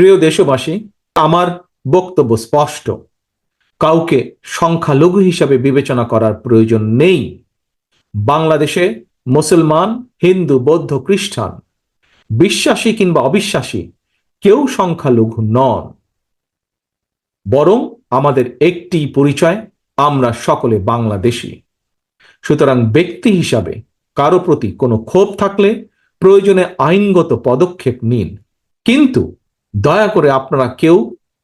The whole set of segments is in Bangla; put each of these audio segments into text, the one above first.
প্রিয় দেশবাসী, আমার বক্তব্য স্পষ্ট। কাউকে সংখ্যালঘু হিসাবে বিবেচনা করার প্রয়োজন নেই। বাংলাদেশে মুসলমান, হিন্দু, বৌদ্ধ, খ্রিস্টান, বিশ্বাসী কিংবা অবিশ্বাসী কেউ সংখ্যালঘু নন। বরং আমাদের একটি পরিচয়, আমরা সকলে বাংলাদেশী। সুতরাং ব্যক্তি হিসাবে কারো প্রতি কোনো ক্ষোভ থাকলে প্রয়োজনে আইনগত পদক্ষেপ নিন, কিন্তু দয়া করে আপনারা কেউ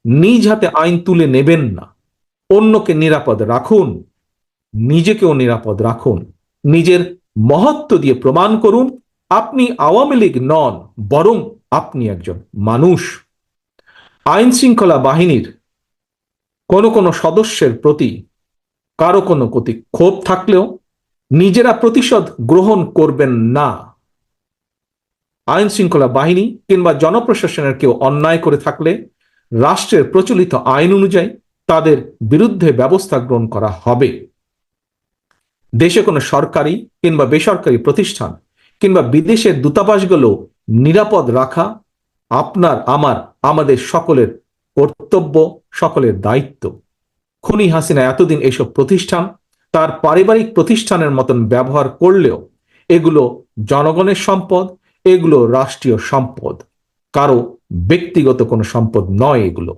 নিজ হাতে আইন তুলে নেবেন না। অন্যকে নিরাপদ রাখুন, নিজেকেও নিরাপদ রাখুন। নিজের মহত্ব দিয়ে প্রমাণ করুন আপনি আওয়ামী লীগ নন, বরং আপনি একজন মানুষ। আইন শৃঙ্খলা বাহিনীর কোনো সদস্যের প্রতি কারো কোনো প্রতি ক্ষোভ থাকলেও নিজেরা প্রতিশোধ গ্রহণ করবেন না। আইন শৃঙ্খলা বাহিনী কিংবা জনপ্রশাসনের কেউ অন্যায় করে থাকলে রাষ্ট্রের প্রচলিত আইন অনুযায়ী তাদের বিরুদ্ধে ব্যবস্থা গ্রহণ করা হবে। দেশে কোনো সরকারি কিংবা বেসরকারি প্রতিষ্ঠান কিংবা বিদেশের দূতাবাসগুলো নিরাপদ রাখা আপনার, আমাদের সকলের কর্তব্য, সকলের দায়িত্ব। খুনি হাসিনা এতদিন এসব প্রতিষ্ঠান তার পারিবারিক প্রতিষ্ঠানের মতন ব্যবহার করলেও এগুলো জনগণের সম্পদ, এগুলো রাষ্ট্রীয় সম্পদ, কারো ব্যক্তিগত কোনো সম্পদ নয় এগুলো।